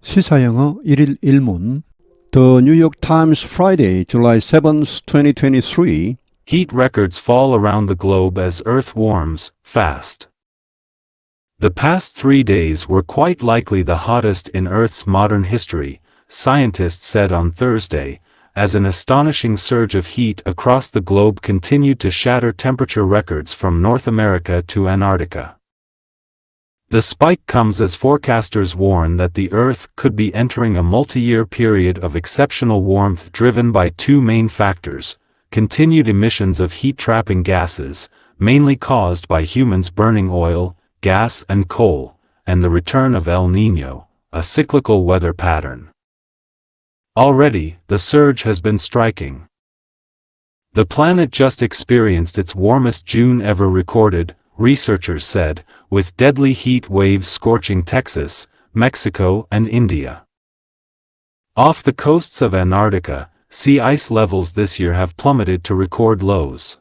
시사영어 1일 1문 The New York Times Friday, July 7th, 2023 Heat records fall around the globe as Earth warms fast. The past 3 days were quite likely the hottest in Earth's modern history, scientists said on Thursday, as an astonishing surge of heat across the globe continued to shatter temperature records from North America to Antarctica. The spike comes as forecasters warn that the Earth could be entering a multi-year period of exceptional warmth driven by two main factors: continued emissions of heat-trapping gases, mainly caused by humans burning oil, gas and coal, and the return of El Niño, a cyclical weather pattern. Already, the surge has been striking. The planet just experienced its warmest June ever recorded, researchers said, with deadly heat waves scorching Texas, Mexico and India. Off the coasts of Antarctica, sea ice levels this year have plummeted to record lows.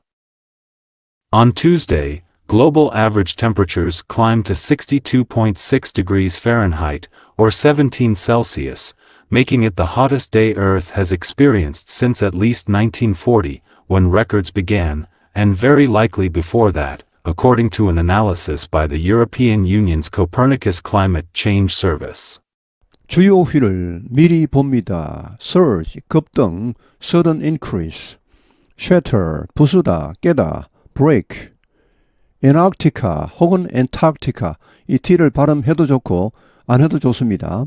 On Tuesday, global average temperatures climbed to 62.6 degrees Fahrenheit, or 17 Celsius, making it the hottest day Earth has experienced since at least 1940, when records began, and very likely before that, according to an analysis by the European Union's Copernicus Climate Change Service. 주요 휘를 미리 봅니다. surge, 급등, sudden increase, shatter, 부수다, 깨다, break, Antarctica 혹은 Antarctica, 이 T를 발음해도 좋고 안 해도 좋습니다.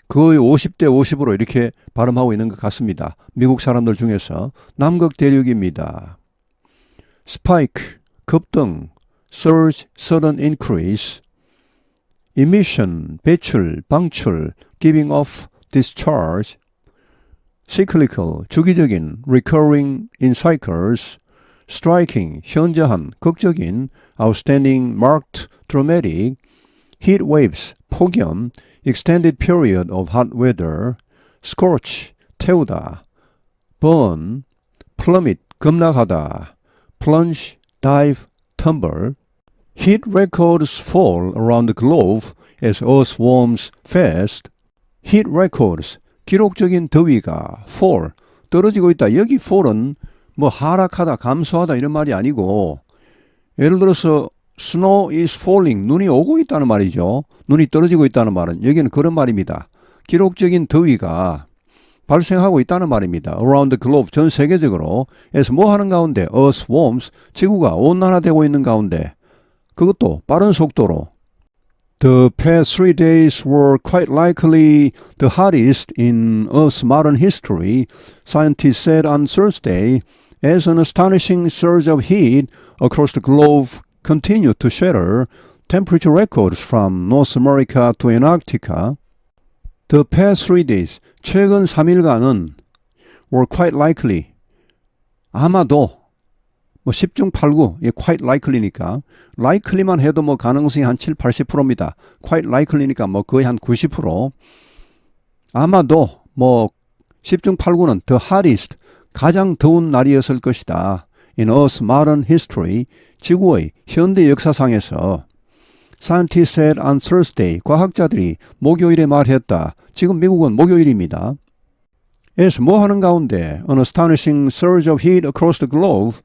거의 50대 50으로 이렇게 발음하고 있는 것 같습니다. 미국 사람들 중에서 남극 대륙입니다. spike, 급등, surge, sudden increase, emission, 배출, 방출, giving off, discharge, cyclical, 주기적인, recurring in cycles, striking, 현저한, 극적인, outstanding, marked, dramatic, heat waves, 폭염, extended period of hot weather, scorch, 태우다, burn, plummet, 급락하다, plunge, dive, tumble. Heat records fall around the globe as Earth warms fast. Heat records, 기록적인 더위가 fall, 떨어지고 있다. 여기 fall은 뭐 하락하다, 감소하다 이런 말이 아니고, 예를 들어서 snow is falling, 눈이 오고 있다는 말이죠. 눈이 떨어지고 있다는 말은 여기는 그런 말입니다. 기록적인 더위가 발생하고 있다는 말입니다. Around the globe, 전 세계적으로. 에서 뭐 하는 가운데? Earth warms, 지구가 온난화되고 있는 가운데. 그것도 빠른 속도로. The past 3 days were quite likely the hottest in Earth's modern history, scientists said on Thursday, as an astonishing surge of heat across the globe continued to shatter temperature records from North America to Antarctica. The past 3 days, 최근 3일간은 were quite likely, 아마도, 뭐 10중 8구, quite likely니까, likely만 해도 뭐 가능성이 한 7, 80%입니다. quite likely니까 뭐 거의 한 90%. 아마도 뭐 10중 8구는 the hottest, 가장 더운 날이었을 것이다. In Earth's modern history, 지구의 현대 역사상에서. Scientists said on Thursday, 과학자들이 목요일에 말했다. 지금 미국은 목요일입니다. 에서 뭐 하는 가운데 An astonishing surge of heat across the globe.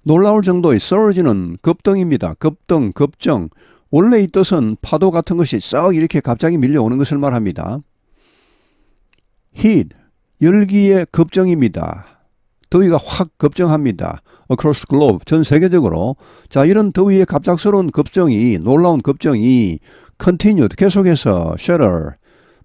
놀라울 정도의 surge는 급등입니다. 급등, 급정. 원래 이 뜻은 파도 같은 것이 썩 이렇게 갑자기 밀려오는 것을 말합니다. heat, 열기의 급정입니다. 더위가 확 급정합니다. Across the globe, 전 세계적으로. 자, 이런 더위의 갑작스러운 급정이, 놀라운 급정이 continued, 계속해서 shatter,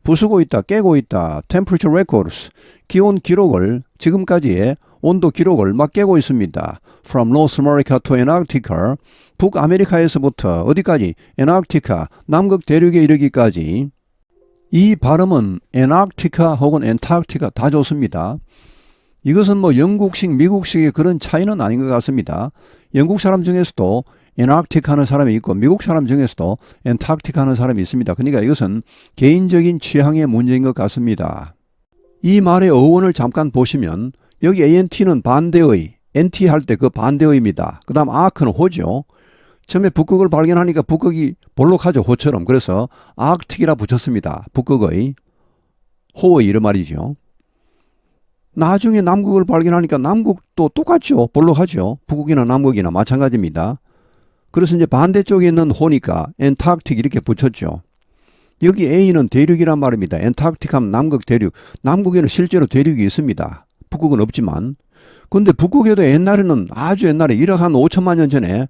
부수고 있다, 깨고 있다, temperature records, 기온 기록을, 지금까지의 온도 기록을 막 깨고 있습니다. From North America to Antarctica, 북아메리카에서부터 어디까지? Antarctica, 남극 대륙에 이르기까지. 이 발음은 Antarctica 혹은 Antarctica 다 좋습니다. 이것은 뭐 영국식, 미국식의 그런 차이는 아닌 것 같습니다. 영국 사람 중에서도 Antarctica 하는 사람이 있고 미국 사람 중에서도 Antarctica 하는 사람이 있습니다. 그러니까 이것은 개인적인 취향의 문제인 것 같습니다. 이 말의 어원을 잠깐 보시면 여기 ANT는 반대의, NT 할 때 그 반대의입니다. 그 다음 arc는 호죠. 처음에 북극을 발견하니까 북극이 볼록하죠. 호처럼. 그래서 아크틱이라 붙였습니다. 북극의 호의 이름 말이죠. 나중에 남극을 발견하니까 남극도 똑같죠. 볼록하죠. 북극이나 남극이나 마찬가지입니다. 그래서 이제 반대쪽에 있는 호니까 엔타크틱 이렇게 붙였죠. 여기 A는 대륙이란 말입니다. 엔타크틱 하면 남극 대륙. 남극에는 실제로 대륙이 있습니다. 북극은 없지만. 근데 북극에도 옛날에는 아주 옛날에 1억 한 5천만 년 전에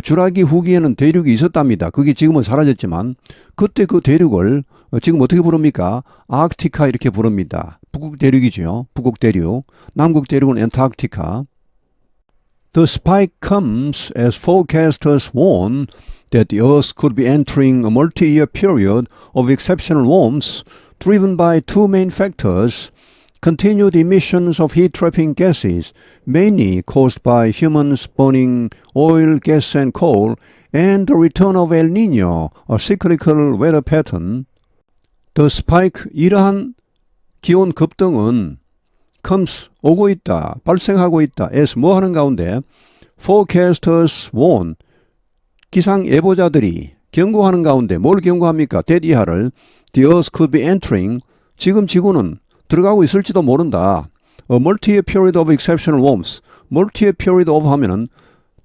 주라기 후기에는 대륙이 있었답니다. 그게 지금은 사라졌지만 그때 그 대륙을 지금 어떻게 부릅니까? 아크티카 이렇게 부릅니다. 북극 대륙이죠. 북극 대륙. 남극 대륙은 엔타크티카. The spike comes as forecasters warn that the Earth could be entering a multi-year period of exceptional warmth driven by two main factors: continued emissions of heat-trapping gases, mainly caused by humans burning oil, gas, and coal, and the return of El Niño, a cyclical weather pattern. The spike, 이러한 기온 급등은 comes, 오고 있다, 발생하고 있다, as 뭐 하는 가운데 forecasters warn, 기상 예보자들이 경고하는 가운데 뭘 경고합니까? that 이하를 the Earth could be entering, 지금 지구는 들어가고 있을지도 모른다. A multi-year period of exceptional warmth. multi-year period of 하면은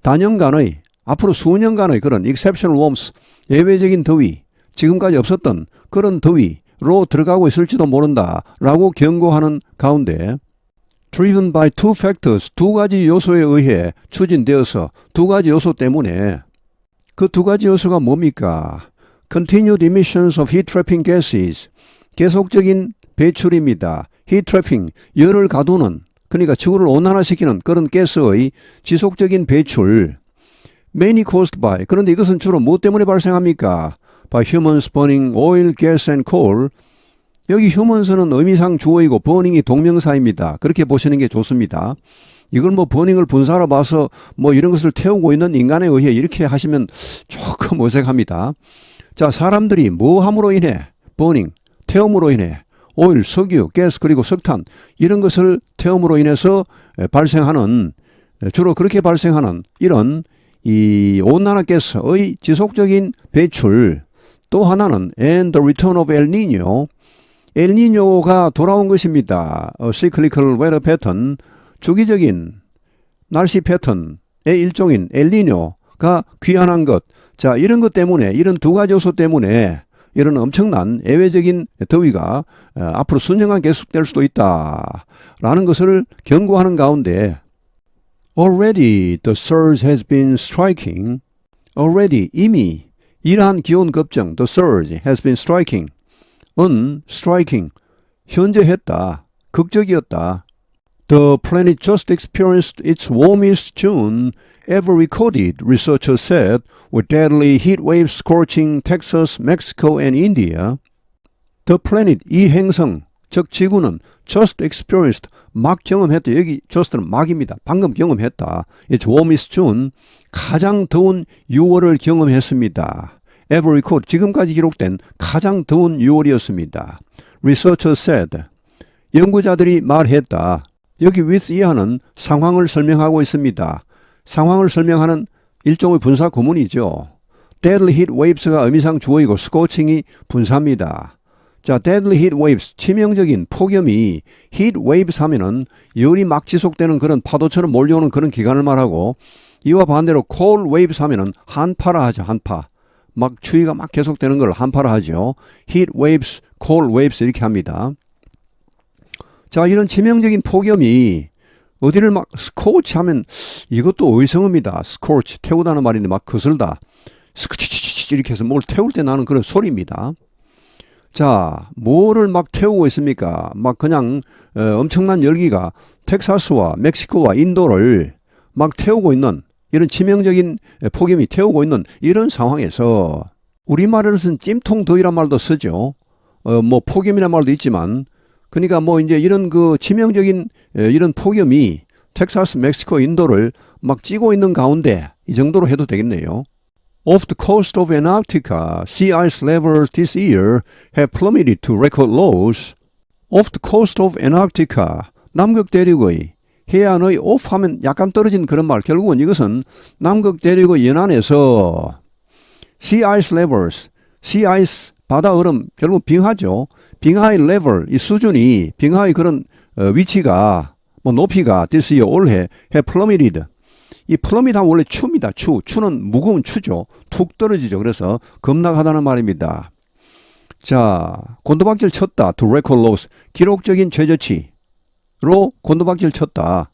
단연간의, 앞으로 수년간의 그런 exceptional warmth, 예외적인 더위, 지금까지 없었던 그런 더위로 들어가고 있을지도 모른다. 라고 경고하는 가운데 driven by two factors, 두 가지 요소에 의해 추진되어서 두 가지 요소 때문에 그 두 가지 요소가 뭡니까? Continued emissions of heat-trapping gases, 계속적인 배출입니다. heat trapping, 열을 가두는, 그러니까 지구를 온난화시키는 그런 가스의 지속적인 배출. mainly caused by, 그런데 이것은 주로 무엇 때문에 발생합니까? by humans burning oil, gas and coal. 여기 humans는 의미상 주어이고 burning이 동명사입니다. 그렇게 보시는 게 좋습니다. 이걸 뭐 버닝을 분사로 봐서 뭐 이런 것을 태우고 있는 인간에 의해 이렇게 하시면 조금 어색합니다. 자, 사람들이 뭐 함으로 인해 버닝, 태움으로 인해 오일, 석유, 가스 그리고 석탄 이런 것을 태움으로 인해서 발생하는, 주로 그렇게 발생하는 이런 이 온난화 가스의 지속적인 배출. 또 하나는 and the return of El Niño, 엘니뇨가 돌아온 것입니다. cyclical weather pattern, 주기적인 날씨 패턴의 일종인 엘니뇨가 귀환한 것. 자, 이런 것 때문에, 이런 두 가지 요소 때문에 이런 엄청난 예외적인 더위가 앞으로 수년간 계속될 수도 있다라는 것을 경고하는 가운데 already the surge has been striking. already, 이미 이러한 기온 급증, the surge has been striking. striking, 현재 했다, 극적이었다. The planet just experienced its warmest June ever recorded, researchers said, with deadly heat waves scorching Texas, Mexico, and India. The planet, 이 행성, 즉 지구는 just experienced, 막 경험했다. 여기 just는 막입니다. 방금 경험했다. Its warmest June, 가장 더운 6월을 경험했습니다. Ever record, 지금까지 기록된 가장 더운 6월이었습니다. Researchers said, 연구자들이 말했다. 여기 with 이하는 상황을 설명하고 있습니다. 상황을 설명하는 일종의 분사 구문이죠. Deadly heat waves가 의미상 주어이고 scorching이 분사입니다. 자, deadly heat waves, 치명적인 폭염이 heat waves 하면은 열이 막 지속되는 그런 파도처럼 몰려오는 그런 기간을 말하고, 이와 반대로 cold waves 하면은 한파라 하죠. 한파. 막 추위가 막 계속되는 걸 한파라 하죠. heat waves, cold waves 이렇게 합니다. 자, 이런 치명적인 폭염이 어디를 막 스코치 하면 이것도 의성어입니다. 스코치, 태우다는 말인데 막 거슬다. 스코치 이렇게 해서 뭘 태울 때 나는 그런 소리입니다. 자, 뭐를 막 태우고 있습니까? 막 그냥 엄청난 열기가 텍사스와 멕시코와 인도를 막 태우고 있는, 이런 치명적인 폭염이 태우고 있는 이런 상황에서 우리말에서는 찜통 더위란 말도 쓰죠. 뭐 폭염이란 말도 있지만, 그러니까 뭐 이제 이런 그 치명적인 이런 폭염이 텍사스, 멕시코, 인도를 막 찌고 있는 가운데 이 정도로 해도 되겠네요. Off the coast of Antarctica, sea ice levels this year have plummeted to record lows. Off the coast of Antarctica, 남극 대륙의 해안의 off 하면 약간 떨어진 그런 말. 결국은 이것은 남극 대륙의 연안에서 sea ice levels, sea ice 바다 얼음 결국 빙하죠. 빙하의 level 이 수준이 빙하의 그런 위치가 뭐 높이가 this year 올해 have plummeted. 이 plummet 하면 원래 추입니다. 추는 무거운 추죠. 툭 떨어지죠. 그래서 급락하다는 말입니다. 자, 곤두박질 쳤다. To record lows. 기록적인 최저치로 곤두박질 쳤다.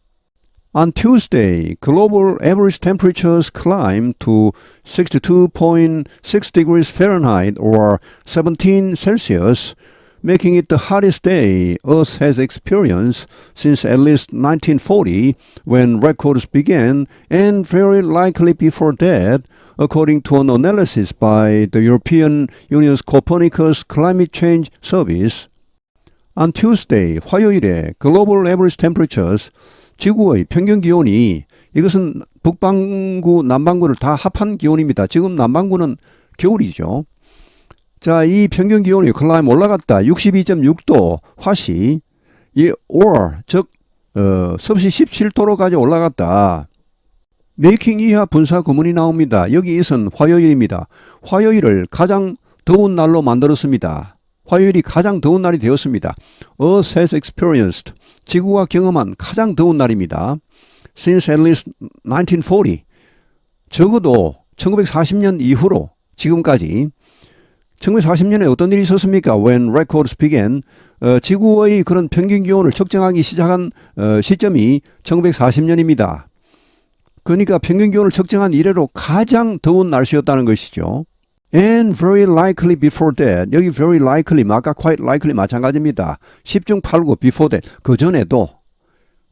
On Tuesday, global average temperatures climbed to 62.6 degrees Fahrenheit or 17 Celsius, making it the hottest day Earth has experienced since at least 1940, when records began, and very likely before that, according to an analysis by the European Union's Copernicus Climate Change Service. On Tuesday, 화요일에 global average temperatures, 지구의 평균 기온이 이것은 북반구, 남반구를 다 합한 기온입니다. 지금 남반구는 겨울이죠. 자, 이 평균 기온이 클라임 올라갔다. 62.6도 화씨, 이 or 즉 섭씨 17도로까지 올라갔다. 메이킹 이하 분사 구문이 나옵니다. 여기 있은 화요일입니다. 화요일을 가장 더운 날로 만들었습니다. 화요일이 가장 더운 날이 되었습니다. Earth has experienced. 지구가 경험한 가장 더운 날입니다. Since at least 1940. 적어도 1940년 이후로 지금까지 1940년에 어떤 일이 있었습니까? When records began. 지구의 그런 평균 기온을 측정하기 시작한 시점이 1940년입니다. 그러니까 평균 기온을 측정한 이래로 가장 더운 날씨였다는 것이죠. And very likely before that. 여기 very likely, 아까 quite likely 마찬가지입니다. 10중 8구 before that. 그 전에도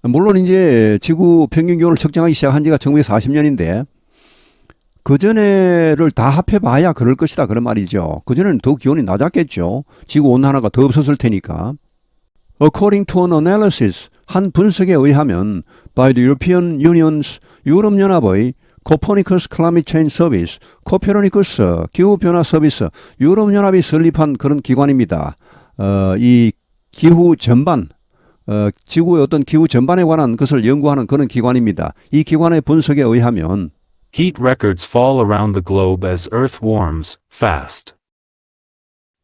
물론 이제 지구 평균 기온을 측정하기 시작한 지가 1940년인데 그 전에를 다 합해봐야 그럴 것이다 그런 말이죠. 그 전에는 더 기온이 낮았겠죠. 지구 온난화가 더 없었을 테니까. According to an analysis, 한 분석에 의하면 by the European Union's 유럽연합의 Copernicus Climate Change Service, 코페르니쿠스 기후변화 서비스, 유럽연합이 설립한 그런 기관입니다. 이 기후 전반, 지구의 어떤 기후 전반에 관한 것을 연구하는 그런 기관입니다. 이 기관의 분석에 의하면 Heat records fall around the globe as Earth warms fast.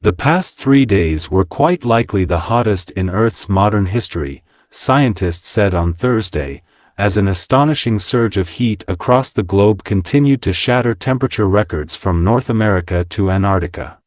The past 3 days were quite likely the hottest in Earth's modern history, scientists said on Thursday, as an astonishing surge of heat across the globe continued to shatter temperature records from North America to Antarctica.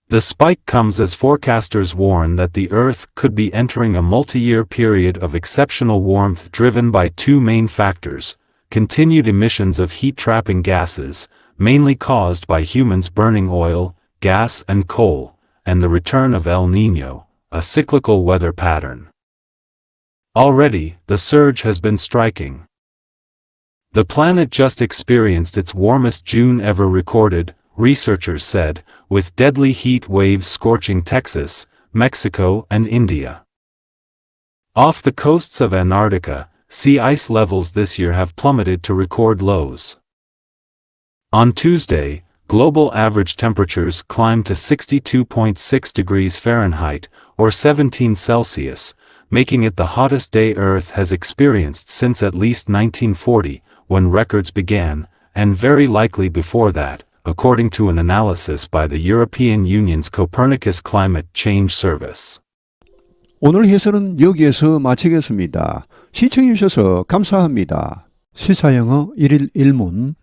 The spike comes as forecasters warn that the Earth could be entering a multi-year period of exceptional warmth driven by two main factors: continued emissions of heat-trapping gases, mainly caused by humans burning oil, gas and coal, and the return of El Niño, a cyclical weather pattern. Already, the surge has been striking. The planet just experienced its warmest June ever recorded, researchers said, with deadly heat waves scorching Texas, Mexico and India. Off the coasts of Antarctica, sea ice levels this year have plummeted to record lows. On Tuesday, global average temperatures climbed to 62.6 degrees Fahrenheit, or 17 Celsius, making it the hottest day Earth has experienced since at least 1940, when records began, and very likely before that, according to an analysis by the European Union's Copernicus Climate Change Service. 오늘 해설은 여기에서 마치겠습니다. 시청해 주셔서 감사합니다. 시사영어 1일 1문